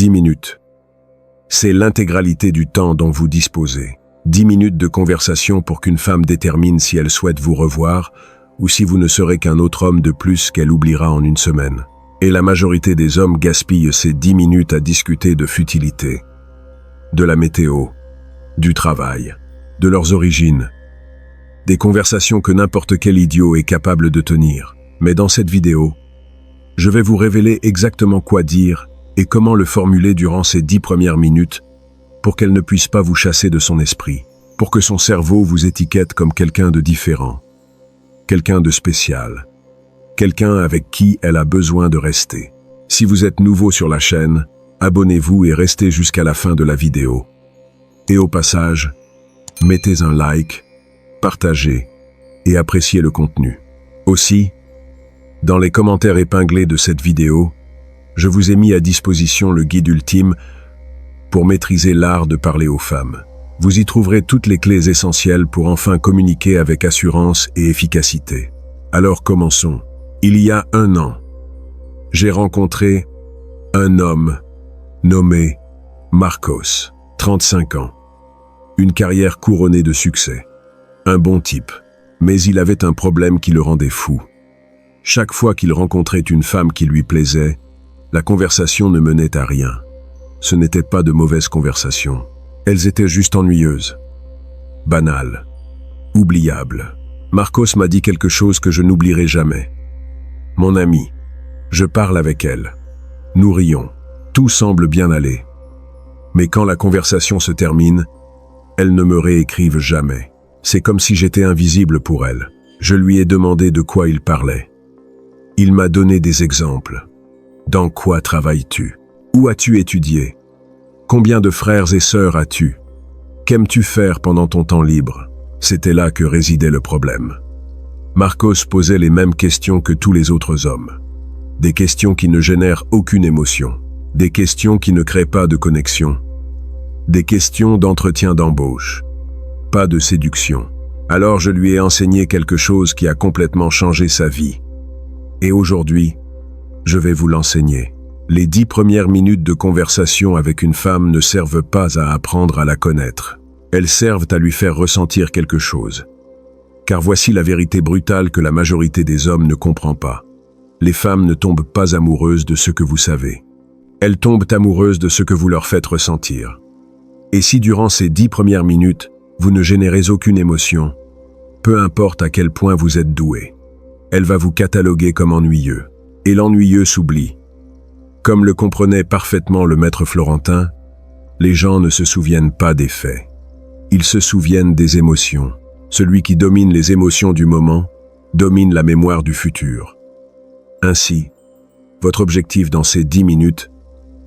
10 minutes. C'est l'intégralité du temps dont vous disposez. 10 minutes de conversation pour qu'une femme détermine si elle souhaite vous revoir ou si vous ne serez qu'un autre homme de plus qu'elle oubliera en une semaine. Et la majorité des hommes gaspillent ces 10 minutes à discuter de futilités, de la météo, du travail, de leurs origines. Des conversations que n'importe quel idiot est capable de tenir. Mais dans cette vidéo, je vais vous révéler exactement quoi dire et comment le formuler durant ces 10 premières minutes pour qu'elle ne puisse pas vous chasser de son esprit, pour que son cerveau vous étiquette comme quelqu'un de différent, quelqu'un de spécial, quelqu'un avec qui elle a besoin de rester. Si vous êtes nouveau sur la chaîne, abonnez-vous et restez jusqu'à la fin de la vidéo. Et au passage, mettez un like, partagez et appréciez le contenu. Aussi, dans les commentaires épinglés de cette vidéo, je vous ai mis à disposition le guide ultime pour maîtriser l'art de parler aux femmes. Vous y trouverez toutes les clés essentielles pour enfin communiquer avec assurance et efficacité. Alors commençons. Il y a 1 an, j'ai rencontré un homme nommé Marcos, 35 ans. Une carrière couronnée de succès. Un bon type, mais il avait un problème qui le rendait fou. Chaque fois qu'il rencontrait une femme qui lui plaisait, la conversation ne menait à rien. Ce n'étaient pas de mauvaises conversations. Elles étaient juste ennuyeuses, banales, oubliables. Marcos m'a dit quelque chose que je n'oublierai jamais. Mon ami, je parle avec elle. Nous rions. Tout semble bien aller. Mais quand la conversation se termine, elle ne me réécrive jamais. C'est comme si j'étais invisible pour elle. Je lui ai demandé de quoi il parlait. Il m'a donné des exemples. Dans quoi travailles-tu? Où as-tu étudié? Combien de frères et sœurs as-tu? Qu'aimes-tu faire pendant ton temps libre? C'était là que résidait le problème. Marcos posait les mêmes questions que tous les autres hommes. Des questions qui ne génèrent aucune émotion. Des questions qui ne créent pas de connexion. Des questions d'entretien d'embauche. Pas de séduction. Alors je lui ai enseigné quelque chose qui a complètement changé sa vie. Et aujourd'hui, je vais vous l'enseigner. Les 10 premières minutes de conversation avec une femme ne servent pas à apprendre à la connaître. Elles servent à lui faire ressentir quelque chose. Car voici la vérité brutale que la majorité des hommes ne comprend pas. Les femmes ne tombent pas amoureuses de ce que vous savez. Elles tombent amoureuses de ce que vous leur faites ressentir. Et si durant ces 10 premières minutes, vous ne générez aucune émotion, peu importe à quel point vous êtes doué, elle va vous cataloguer comme ennuyeux. Et l'ennuyeux s'oublie. Comme le comprenait parfaitement le maître Florentin, les gens ne se souviennent pas des faits. Ils se souviennent des émotions. Celui qui domine les émotions du moment domine la mémoire du futur. Ainsi, votre objectif dans ces 10 minutes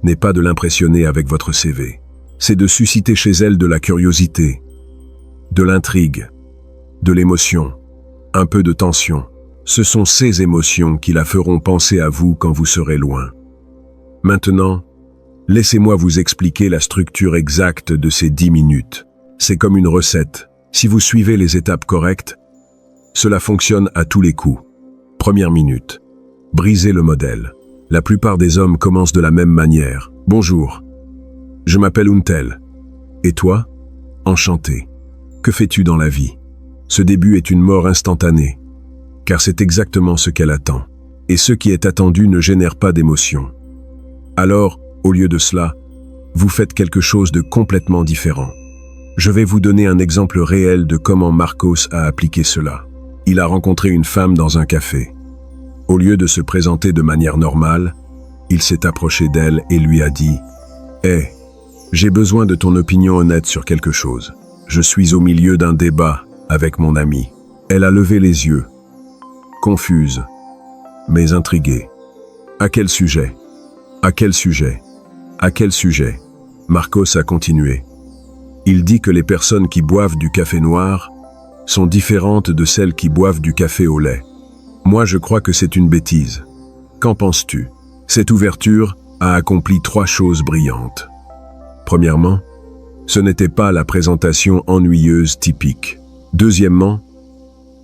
n'est pas de l'impressionner avec votre CV. C'est de susciter chez elle de la curiosité, de l'intrigue, de l'émotion, un peu de tension. Ce sont ces émotions qui la feront penser à vous quand vous serez loin. Maintenant, laissez-moi vous expliquer la structure exacte de ces 10 minutes. C'est comme une recette. Si vous suivez les étapes correctes, cela fonctionne à tous les coups. Première minute. Brisez le modèle. La plupart des hommes commencent de la même manière. Bonjour. Je m'appelle Untel. Et toi? Enchanté. Que fais-tu dans la vie? Ce début est une mort instantanée, car c'est exactement ce qu'elle attend. Et ce qui est attendu ne génère pas d'émotion. Alors, au lieu de cela, vous faites quelque chose de complètement différent. Je vais vous donner un exemple réel de comment Marcos a appliqué cela. Il a rencontré une femme dans un café. Au lieu de se présenter de manière normale, il s'est approché d'elle et lui a dit « Hé, j'ai besoin de ton opinion honnête sur quelque chose. Je suis au milieu d'un débat avec mon ami. » Elle a levé les yeux, confuse, mais intriguée. « À quel sujet? À quel sujet? À quel sujet ?» Marcos a continué. Il dit que les personnes qui boivent du café noir sont différentes de celles qui boivent du café au lait. Moi, je crois que c'est une bêtise. Qu'en penses-tu? Cette ouverture a accompli 3 choses brillantes. Premièrement, ce n'était pas la présentation ennuyeuse typique. Deuxièmement,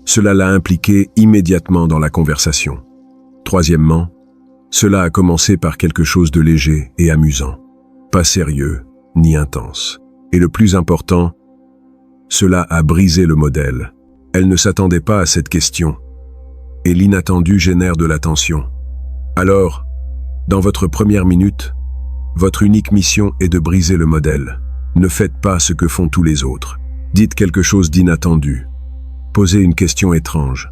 cela l'a impliqué immédiatement dans la conversation. Troisièmement, cela a commencé par quelque chose de léger et amusant. pas sérieux, ni intense. Et le plus important, cela a brisé le modèle. Elle ne s'attendait pas à cette question. Et l'inattendu génère de la tension. Alors, dans votre première minute, votre unique mission est de briser le modèle. Ne faites pas ce que font tous les autres. Dites quelque chose d'inattendu. Posez une question étrange.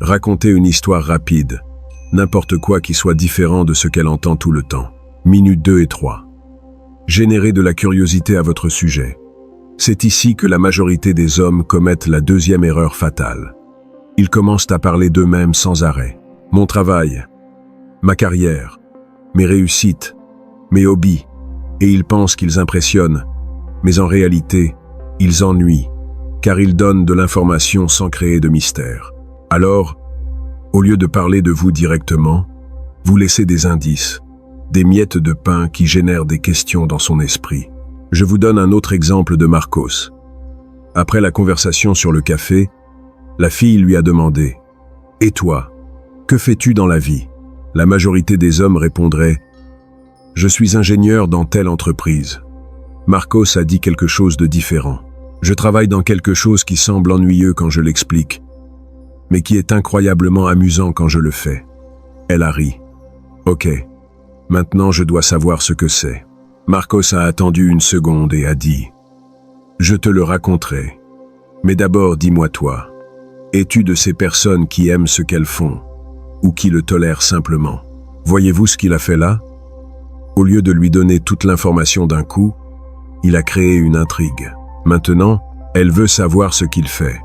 Racontez une histoire rapide. N'importe quoi qui soit différent de ce qu'elle entend tout le temps. Minutes 2 et 3. Générez de la curiosité à votre sujet. C'est ici que la majorité des hommes commettent la deuxième erreur fatale. Ils commencent à parler d'eux-mêmes sans arrêt. Mon travail, ma carrière, mes réussites, mes hobbies. Et ils pensent qu'ils impressionnent. Mais en réalité, ils ennuient, car ils donnent de l'information sans créer de mystère. Alors, au lieu de parler de vous directement, vous laissez des indices, des miettes de pain qui génèrent des questions dans son esprit. Je vous donne un autre exemple de Marcos. Après la conversation sur le café, la fille lui a demandé « Et toi, que fais-tu dans la vie ?» La majorité des hommes répondraient « Je suis ingénieur dans telle entreprise. » Marcos a dit quelque chose de différent. « Je travaille dans quelque chose qui semble ennuyeux quand je l'explique, mais qui est incroyablement amusant quand je le fais. » Elle a ri. « Ok, maintenant je dois savoir ce que c'est. » Marcos a attendu une seconde et a dit « Je te le raconterai. Mais d'abord dis-moi toi, es-tu de ces personnes qui aiment ce qu'elles font ou qui le tolèrent simplement ?» Voyez-vous ce qu'il a fait là? Au lieu de lui donner toute l'information d'un coup, il a créé une intrigue. Maintenant, elle veut savoir ce qu'il fait.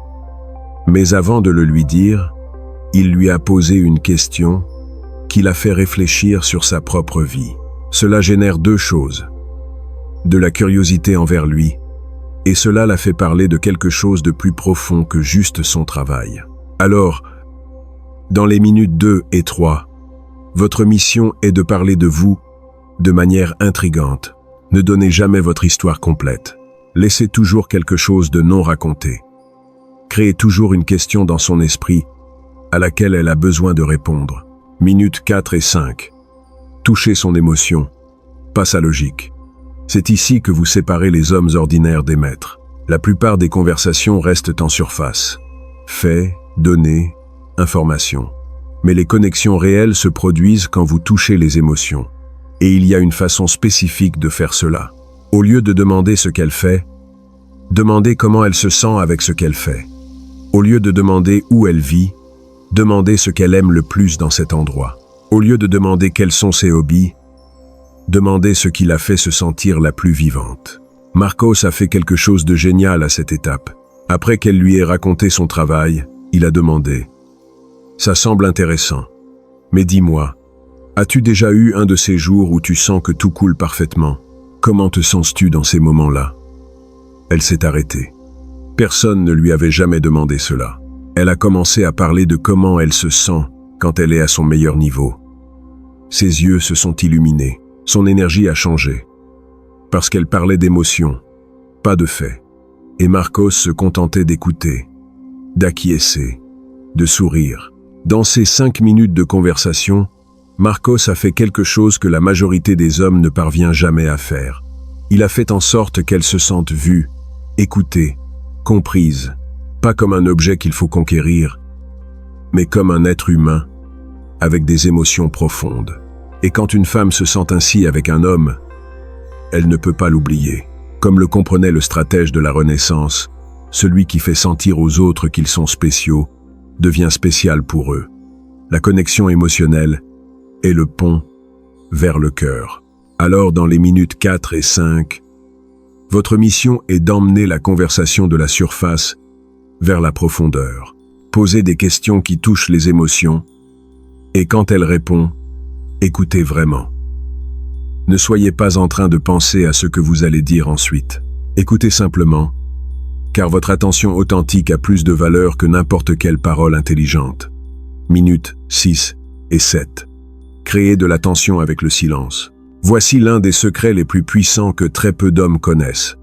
Mais avant de le lui dire, il lui a posé une question qui l'a fait réfléchir sur sa propre vie. Cela génère deux choses. De la curiosité envers lui, et cela l'a fait parler de quelque chose de plus profond que juste son travail. Alors, dans les minutes 2 et 3, votre mission est de parler de vous de manière intrigante. Ne donnez jamais votre histoire complète. Laissez toujours quelque chose de non raconté. Créez toujours une question dans son esprit à laquelle elle a besoin de répondre. Minutes 4 et 5. Touchez son émotion, pas sa logique. C'est ici que vous séparez les hommes ordinaires des maîtres. La plupart des conversations restent en surface. Faits, données, informations. Mais les connexions réelles se produisent quand vous touchez les émotions. Et il y a une façon spécifique de faire cela. Au lieu de demander ce qu'elle fait, demandez comment elle se sent avec ce qu'elle fait. Au lieu de demander où elle vit, demandez ce qu'elle aime le plus dans cet endroit. Au lieu de demander quels sont ses hobbies, demandez ce qui la fait se sentir la plus vivante. Marcos a fait quelque chose de génial à cette étape. Après qu'elle lui ait raconté son travail, il a demandé « Ça semble intéressant, mais dis-moi, as-tu déjà eu un de ces jours où tu sens que tout coule parfaitement? Comment te sens-tu dans ces moments-là » Elle s'est arrêtée. Personne ne lui avait jamais demandé cela. Elle a commencé à parler de comment elle se sent quand elle est à son meilleur niveau. Ses yeux se sont illuminés, son énergie a changé. Parce qu'elle parlait d'émotions, pas de faits. Et Marcos se contentait d'écouter, d'acquiescer, de sourire. Dans ces 5 minutes de conversation, Marcos a fait quelque chose que la majorité des hommes ne parvient jamais à faire. Il a fait en sorte qu'elle se sente vue, écoutée, comprise, pas comme un objet qu'il faut conquérir, mais comme un être humain, avec des émotions profondes. Et quand une femme se sent ainsi avec un homme, elle ne peut pas l'oublier. Comme le comprenait le stratège de la Renaissance, celui qui fait sentir aux autres qu'ils sont spéciaux, devient spécial pour eux. La connexion émotionnelle est le pont vers le cœur. Alors dans les minutes 4 et 5, votre mission est d'emmener la conversation de la surface vers la profondeur. Posez des questions qui touchent les émotions, et quand elle répond, écoutez vraiment. Ne soyez pas en train de penser à ce que vous allez dire ensuite. Écoutez simplement, car votre attention authentique a plus de valeur que n'importe quelle parole intelligente. Minutes 6 et 7. Créez de la tension avec le silence. Voici l'un des secrets les plus puissants que très peu d'hommes connaissent.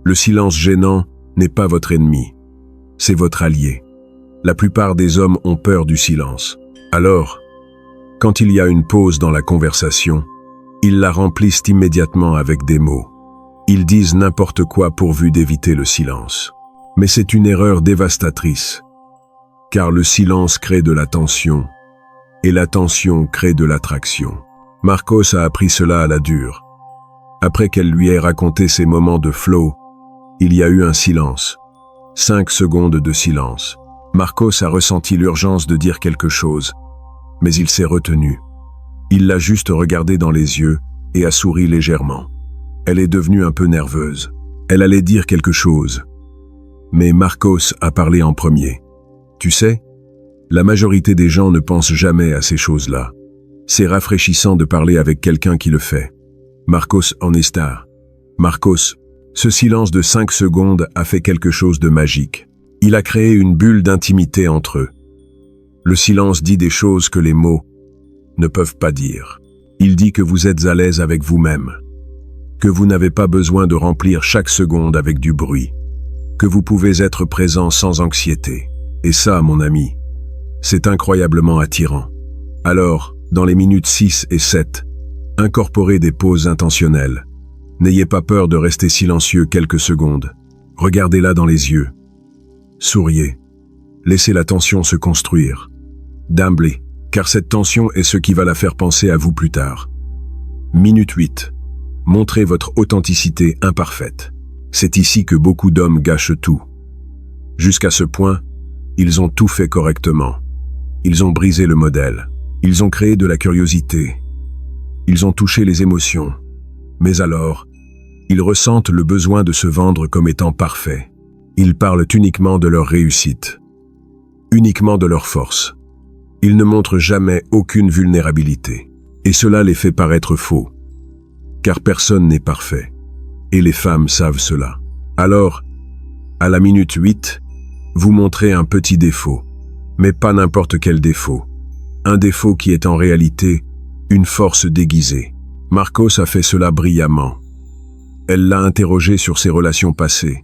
Le silence gênant n'est pas votre ennemi, c'est votre allié. La plupart des hommes ont peur du silence. Alors, quand il y a une pause dans la conversation, Ils la remplissent immédiatement avec des mots. Ils disent n'importe quoi pourvu d'éviter le silence. Mais c'est une erreur dévastatrice, car le silence crée de la tension, et la tension crée de l'attraction. Marcos a appris cela à la dure. Après qu'elle lui ait raconté ses moments de flow, il y a eu un silence. 5 secondes de silence. Marcos a ressenti l'urgence de dire quelque chose, mais il s'est retenu. Il l'a juste regardée dans les yeux et a souri légèrement. Elle est devenue un peu nerveuse. Elle allait dire quelque chose. Mais Marcos a parlé en premier. Tu sais, la majorité des gens ne pensent jamais à ces choses-là. C'est rafraîchissant de parler avec quelqu'un qui le fait. Marcos en est star. Marcos, ce silence de 5 secondes a fait quelque chose de magique. Il a créé une bulle d'intimité entre eux. Le silence dit des choses que les mots ne peuvent pas dire. Il dit que vous êtes à l'aise avec vous-même, que vous n'avez pas besoin de remplir chaque seconde avec du bruit, que vous pouvez être présent sans anxiété. Et ça, mon ami, c'est incroyablement attirant. Alors, dans les minutes 6 et 7, incorporez des pauses intentionnelles. N'ayez pas peur de rester silencieux quelques secondes. Regardez-la dans les yeux. Souriez. Laissez la tension se construire. D'emblée, car cette tension est ce qui va la faire penser à vous plus tard. Minute 8. Montrez votre authenticité imparfaite. C'est ici que beaucoup d'hommes gâchent tout. Jusqu'à ce point, ils ont tout fait correctement. Ils ont brisé le modèle. Ils ont créé de la curiosité. Ils ont touché les émotions. Mais alors, ils ressentent le besoin de se vendre comme étant parfaits. Ils parlent uniquement de leur réussite, uniquement de leur force. Ils ne montrent jamais aucune vulnérabilité. Et cela les fait paraître faux. Car personne n'est parfait. Et les femmes savent cela. Alors, à la minute 8, vous montrez un petit défaut. Mais pas n'importe quel défaut. Un défaut qui est en réalité une force déguisée. Marcos a fait cela brillamment. Elle l'a interrogé sur ses relations passées.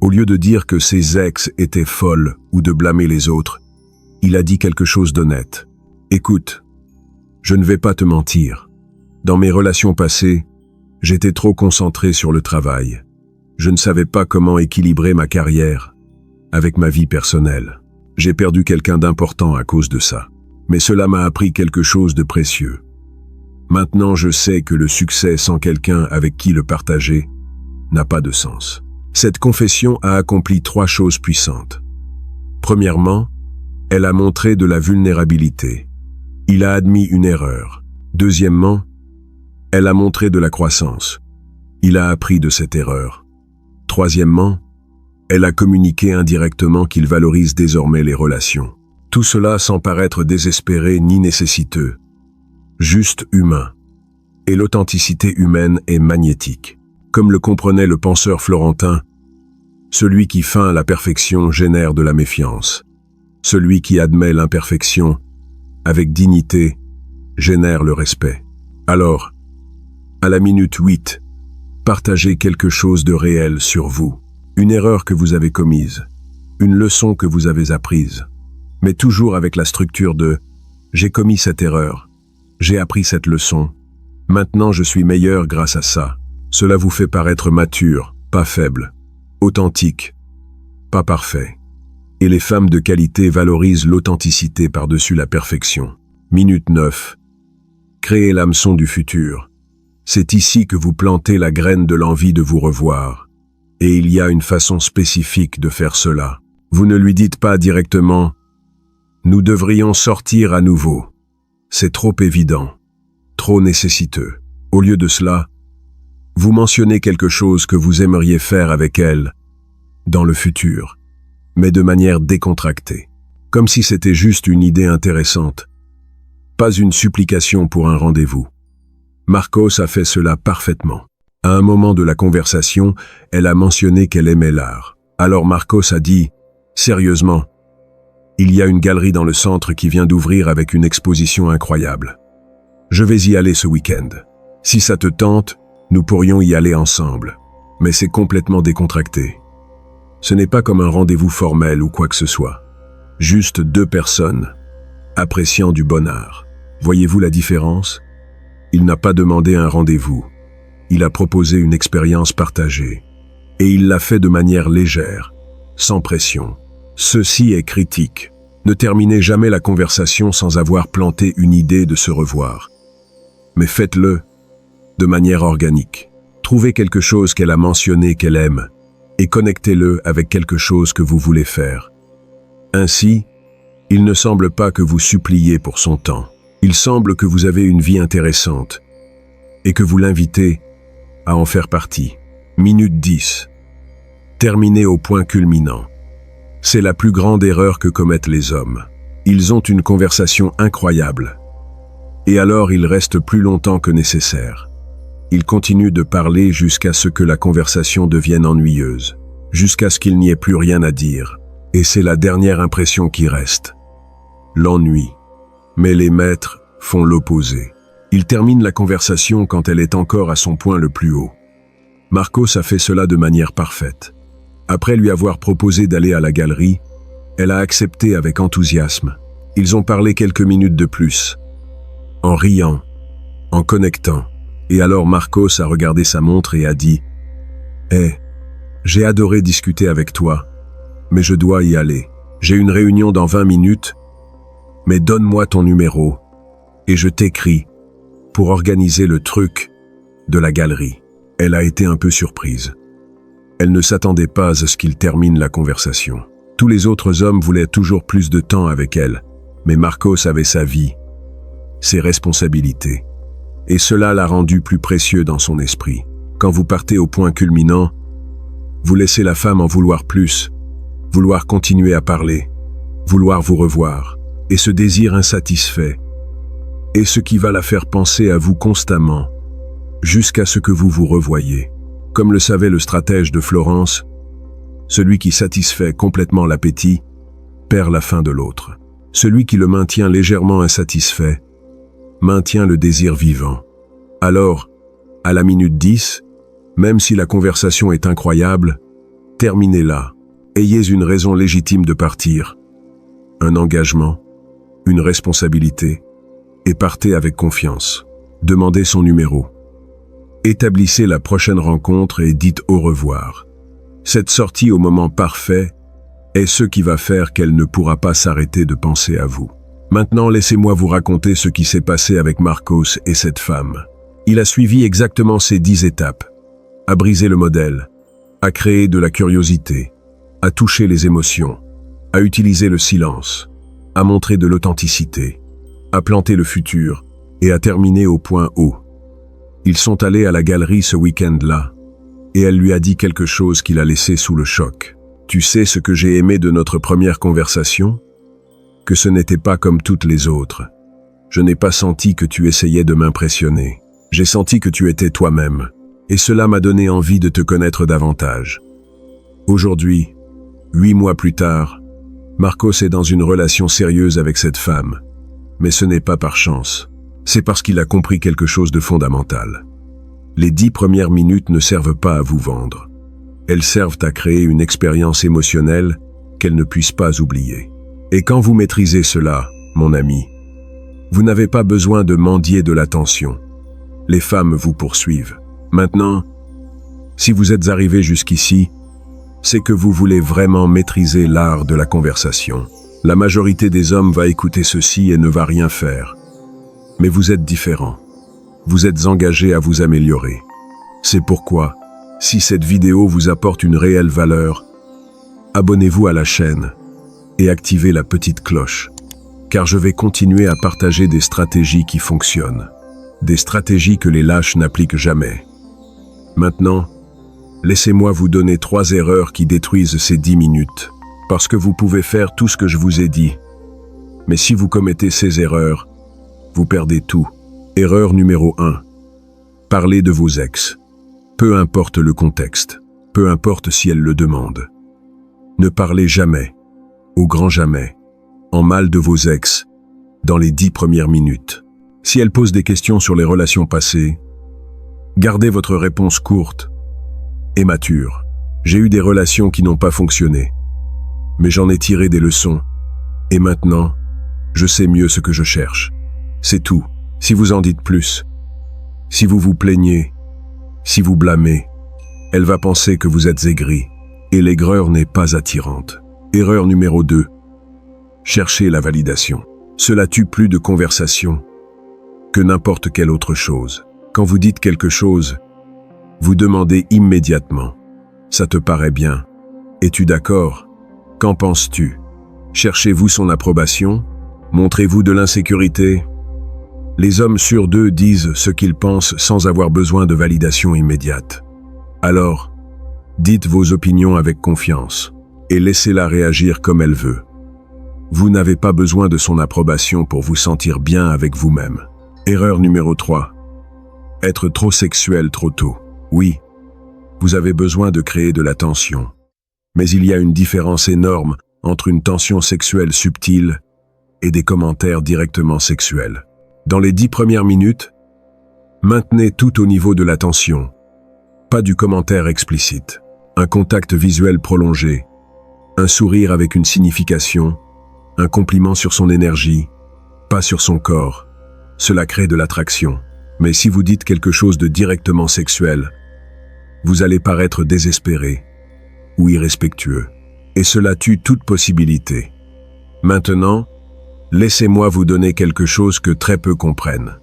Au lieu de dire que ses ex étaient folles ou de blâmer les autres, il a dit quelque chose d'honnête. Écoute, je ne vais pas te mentir. Dans mes relations passées, j'étais trop concentré sur le travail. Je ne savais pas comment équilibrer ma carrière avec ma vie personnelle. J'ai perdu quelqu'un d'important à cause de ça. Mais cela m'a appris quelque chose de précieux. Maintenant, je sais que le succès sans quelqu'un avec qui le partager n'a pas de sens. Cette confession a accompli 3 choses puissantes. Premièrement, elle a montré de la vulnérabilité. Il a admis une erreur. Deuxièmement, elle a montré de la croissance. Il a appris de cette erreur. Troisièmement, elle a communiqué indirectement qu'il valorise désormais les relations. Tout cela sans paraître désespéré ni nécessiteux. Juste humain. Et l'authenticité humaine est magnétique. Comme le comprenait le penseur florentin, celui qui feint la perfection génère de la méfiance. Celui qui admet l'imperfection avec dignité génère le respect. Alors, à la minute 8, partagez quelque chose de réel sur vous. Une erreur que vous avez commise, une leçon que vous avez apprise, mais toujours avec la structure de « j'ai commis cette erreur, j'ai appris cette leçon, maintenant je suis meilleur grâce à ça ». Cela vous fait paraître mature, pas faible, authentique, pas parfait. Et les femmes de qualité valorisent l'authenticité par-dessus la perfection. Minute 9. Créez l'hameçon du futur. C'est ici que vous plantez la graine de l'envie de vous revoir. Et il y a une façon spécifique de faire cela. Vous ne lui dites pas directement « Nous devrions sortir à nouveau ». C'est trop évident, trop nécessiteux. Au lieu de cela, vous mentionnez quelque chose que vous aimeriez faire avec elle dans le futur, mais de manière décontractée, comme si c'était juste une idée intéressante, pas une supplication pour un rendez-vous. Marcos a fait cela parfaitement. À un moment de la conversation, elle a mentionné qu'elle aimait l'art. Alors Marcos a dit « Sérieusement, il y a une galerie dans le centre qui vient d'ouvrir avec une exposition incroyable. Je vais y aller ce week-end. Si ça te tente, nous pourrions y aller ensemble. Mais c'est complètement décontracté. Ce n'est pas comme un rendez-vous formel ou quoi que ce soit. Juste 2 personnes, appréciant du bon art. Voyez-vous la différence ? Il n'a pas demandé un rendez-vous. Il a proposé une expérience partagée. Et il l'a fait de manière légère, sans pression. Ceci est critique. Ne terminez jamais la conversation sans avoir planté une idée de se revoir. Mais faites-le de manière organique. Trouvez quelque chose qu'elle a mentionné qu'elle aime et connectez-le avec quelque chose que vous voulez faire. Ainsi, il ne semble pas que vous suppliez pour son temps. Il semble que vous avez une vie intéressante et que vous l'invitez à en faire partie. Minute 10. Terminez au point culminant. C'est la plus grande erreur que commettent les hommes. Ils ont une conversation incroyable. Et alors ils restent plus longtemps que nécessaire. Ils continuent de parler jusqu'à ce que la conversation devienne ennuyeuse, jusqu'à ce qu'il n'y ait plus rien à dire. Et c'est la dernière impression qui reste. L'ennui. Mais les maîtres font l'opposé. Ils terminent la conversation quand elle est encore à son point le plus haut. Marcos a fait cela de manière parfaite. Après lui avoir proposé d'aller à la galerie, elle a accepté avec enthousiasme. Ils ont parlé quelques minutes de plus, en riant, en connectant. Et alors Marcos a regardé sa montre et a dit « Hé, j'ai adoré discuter avec toi, mais je dois y aller. J'ai une réunion dans 20 minutes, mais donne-moi ton numéro et je t'écris pour organiser le truc de la galerie. » Elle a été un peu surprise. Elle ne s'attendait pas à ce qu'il termine la conversation. Tous les autres hommes voulaient toujours plus de temps avec elle, mais Marcos avait sa vie, ses responsabilités. Et cela l'a rendu plus précieux dans son esprit. Quand vous partez au point culminant, vous laissez la femme en vouloir plus, vouloir continuer à parler, vouloir vous revoir, et ce désir insatisfait est ce qui va la faire penser à vous constamment, jusqu'à ce que vous vous revoyiez. Comme le savait le stratège de Florence, celui qui satisfait complètement l'appétit perd la faim de l'autre. Celui qui le maintient légèrement insatisfait maintient le désir vivant. Alors, à la minute 10, même si la conversation est incroyable, terminez-la. Ayez une raison légitime de partir, un engagement, une responsabilité, et partez avec confiance. Demandez son numéro. Établissez la prochaine rencontre et dites au revoir. Cette sortie au moment parfait est ce qui va faire qu'elle ne pourra pas s'arrêter de penser à vous. Maintenant, laissez-moi vous raconter ce qui s'est passé avec Marcos et cette femme. Il a suivi exactement ces 10 étapes. A briser le modèle, à créer de la curiosité, à toucher les émotions, à utiliser le silence, à montrer de l'authenticité, à planter le futur et à terminer au point haut. Ils sont allés à la galerie ce week-end-là, et elle lui a dit quelque chose qui l'a laissé sous le choc. « Tu sais ce que j'ai aimé de notre première conversation ? Que ce n'était pas comme toutes les autres. Je n'ai pas senti que tu essayais de m'impressionner. J'ai senti que tu étais toi-même, et cela m'a donné envie de te connaître davantage. » Aujourd'hui, 8 mois plus tard, Marcos est dans une relation sérieuse avec cette femme. Mais ce n'est pas par chance. C'est parce qu'il a compris quelque chose de fondamental. Les 10 premières minutes ne servent pas à vous vendre. Elles servent à créer une expérience émotionnelle qu'elle ne puisse pas oublier. Et quand vous maîtrisez cela, mon ami, vous n'avez pas besoin de mendier de l'attention. Les femmes vous poursuivent. Maintenant, si vous êtes arrivé jusqu'ici, c'est que vous voulez vraiment maîtriser l'art de la conversation. La majorité des hommes va écouter ceci et ne va rien faire. Mais vous êtes différent. Vous êtes engagé à vous améliorer. C'est pourquoi, si cette vidéo vous apporte une réelle valeur, abonnez-vous à la chaîne et activez la petite cloche, car je vais continuer à partager des stratégies qui fonctionnent, des stratégies que les lâches n'appliquent jamais. Maintenant, laissez-moi vous donner 3 erreurs qui détruisent ces 10 minutes, parce que vous pouvez faire tout ce que je vous ai dit. Mais si vous commettez ces erreurs, vous perdez tout. Erreur numéro 1. Parlez de vos ex. Peu importe le contexte, peu importe si elle le demande. Ne parlez jamais, au grand jamais, en mal de vos ex, dans les 10 premières minutes. Si elle pose des questions sur les relations passées, gardez votre réponse courte et mature. J'ai eu des relations qui n'ont pas fonctionné, mais j'en ai tiré des leçons, et maintenant, je sais mieux ce que je cherche. C'est tout. Si vous en dites plus, Si vous vous plaignez, si vous blâmez, elle va penser que vous êtes aigri, et l'aigreur n'est pas attirante. Erreur numéro 2. Cherchez la validation. Cela tue plus de conversation que n'importe quelle autre chose. Quand vous dites quelque chose, vous demandez immédiatement « Ça te paraît bien? Es-tu d'accord? Qu'en penses-tu? » Cherchez-vous son approbation? Montrez-vous de l'insécurité? Les hommes sur deux disent ce qu'ils pensent sans avoir besoin de validation immédiate. Alors, dites vos opinions avec confiance et laissez-la réagir comme elle veut. Vous n'avez pas besoin de son approbation pour vous sentir bien avec vous-même. Erreur numéro 3. Être trop sexuel trop tôt. Oui, vous avez besoin de créer de la tension. Mais il y a une différence énorme entre une tension sexuelle subtile et des commentaires directement sexuels. Dans les 10 premières minutes, maintenez tout au niveau de la tension. Pas du commentaire explicite. Un contact visuel prolongé. Un sourire avec une signification. Un compliment sur son énergie. Pas sur son corps. Cela crée de l'attraction. Mais si vous dites quelque chose de directement sexuel, vous allez paraître désespéré ou irrespectueux. Et cela tue toute possibilité. Maintenant, laissez-moi vous donner quelque chose que très peu comprennent.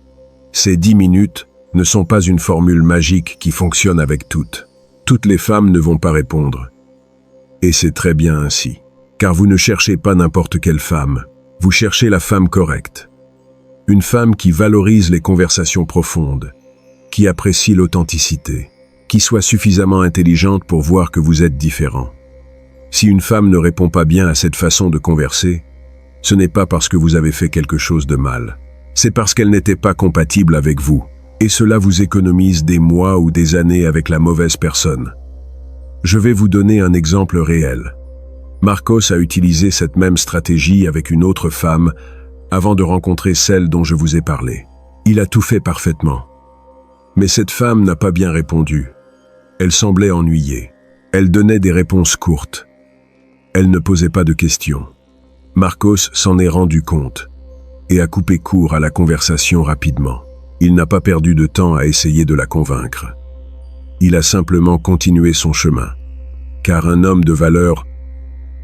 Ces 10 minutes ne sont pas une formule magique qui fonctionne avec toutes. Toutes les femmes ne vont pas répondre. Et c'est très bien ainsi. Car vous ne cherchez pas n'importe quelle femme. Vous cherchez la femme correcte. Une femme qui valorise les conversations profondes, qui apprécie l'authenticité, qui soit suffisamment intelligente pour voir que vous êtes différent. Si une femme ne répond pas bien à cette façon de converser, ce n'est pas parce que vous avez fait quelque chose de mal. C'est parce qu'elle n'était pas compatible avec vous. Et cela vous économise des mois ou des années avec la mauvaise personne. Je vais vous donner un exemple réel. Marcos a utilisé cette même stratégie avec une autre femme avant de rencontrer celle dont je vous ai parlé. Il a tout fait parfaitement. Mais cette femme n'a pas bien répondu. Elle semblait ennuyée. Elle donnait des réponses courtes. Elle ne posait pas de questions. Marcos s'en est rendu compte et a coupé court à la conversation rapidement. Il n'a pas perdu de temps à essayer de la convaincre. Il a simplement continué son chemin, car un homme de valeur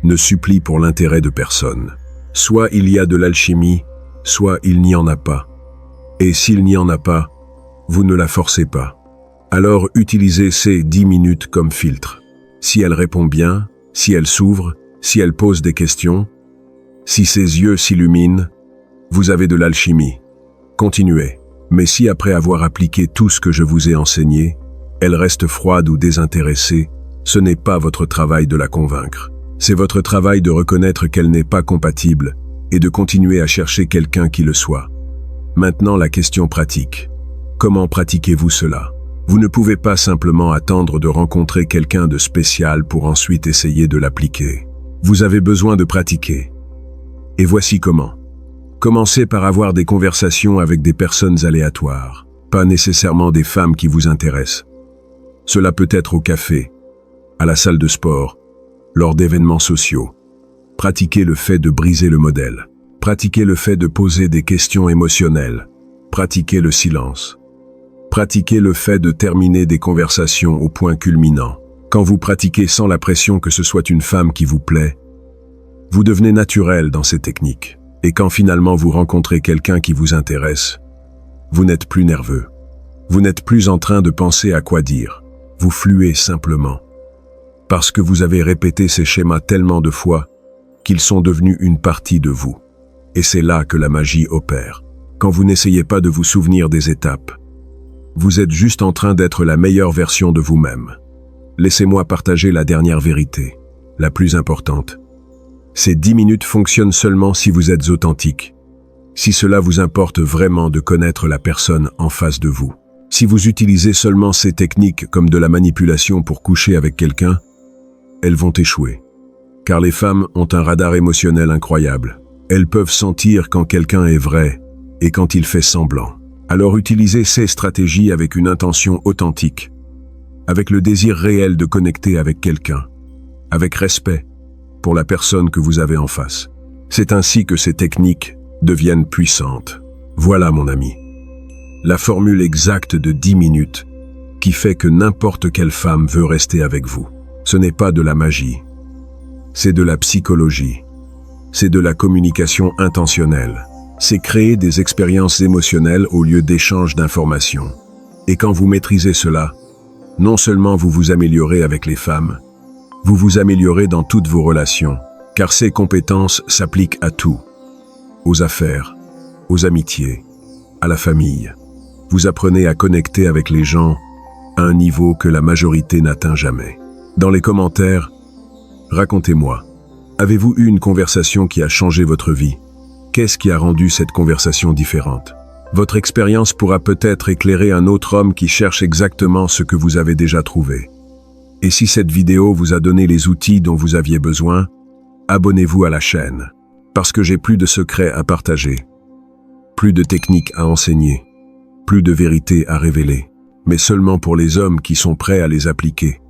ne supplie pour l'intérêt de personne. Soit il y a de l'alchimie, soit il n'y en a pas. Et s'il n'y en a pas, vous ne la forcez pas. Alors utilisez ces 10 minutes comme filtre. Si elle répond bien, si elle s'ouvre, si elle pose des questions, si ses yeux s'illuminent, vous avez de l'alchimie. Continuez. Mais si après avoir appliqué tout ce que je vous ai enseigné, elle reste froide ou désintéressée, ce n'est pas votre travail de la convaincre. C'est votre travail de reconnaître qu'elle n'est pas compatible et de continuer à chercher quelqu'un qui le soit. Maintenant la question pratique. Comment pratiquez-vous cela? Vous ne pouvez pas simplement attendre de rencontrer quelqu'un de spécial pour ensuite essayer de l'appliquer. Vous avez besoin de pratiquer. Et voici comment. Commencez par avoir des conversations avec des personnes aléatoires, pas nécessairement des femmes qui vous intéressent. Cela peut être au café, à la salle de sport, lors d'événements sociaux. Pratiquez le fait de briser le modèle. Pratiquez le fait de poser des questions émotionnelles. Pratiquez le silence. Pratiquez le fait de terminer des conversations au point culminant. Quand vous pratiquez sans la pression que ce soit une femme qui vous plaît, vous devenez naturel dans ces techniques. Et quand finalement vous rencontrez quelqu'un qui vous intéresse, vous n'êtes plus nerveux. Vous n'êtes plus en train de penser à quoi dire. Vous fluez simplement. Parce que vous avez répété ces schémas tellement de fois qu'ils sont devenus une partie de vous. Et c'est là que la magie opère. Quand vous n'essayez pas de vous souvenir des étapes, vous êtes juste en train d'être la meilleure version de vous-même. Laissez-moi partager la dernière vérité, la plus importante. Ces 10 minutes fonctionnent seulement si vous êtes authentique. Si cela vous importe vraiment de connaître la personne en face de vous. Si vous utilisez seulement ces techniques comme de la manipulation pour coucher avec quelqu'un, elles vont échouer. Car les femmes ont un radar émotionnel incroyable. Elles peuvent sentir quand quelqu'un est vrai et quand il fait semblant. Alors utilisez ces stratégies avec une intention authentique, avec le désir réel de connecter avec quelqu'un, avec respect pour la personne que vous avez en face. C'est ainsi que ces techniques deviennent puissantes. Voilà mon ami. la formule exacte de 10 minutes qui fait que n'importe quelle femme veut rester avec vous. Ce n'est pas de la magie, c'est de la psychologie, c'est de la communication intentionnelle, c'est créer des expériences émotionnelles au lieu d'échanges d'informations. Et quand vous maîtrisez cela, non seulement vous vous améliorez avec les femmes, vous vous améliorez dans toutes vos relations, car ces compétences s'appliquent à tout, aux affaires, aux amitiés, à la famille. Vous apprenez à connecter avec les gens à un niveau que la majorité n'atteint jamais. Dans les commentaires, racontez-moi, avez-vous eu une conversation qui a changé votre vie? Qu'est-ce qui a rendu cette conversation différente? Votre expérience pourra peut-être éclairer un autre homme qui cherche exactement ce que vous avez déjà trouvé. Et si cette vidéo vous a donné les outils dont vous aviez besoin, abonnez-vous à la chaîne, parce que j'ai plus de secrets à partager, plus de techniques à enseigner, plus de vérités à révéler, mais seulement pour les hommes qui sont prêts à les appliquer.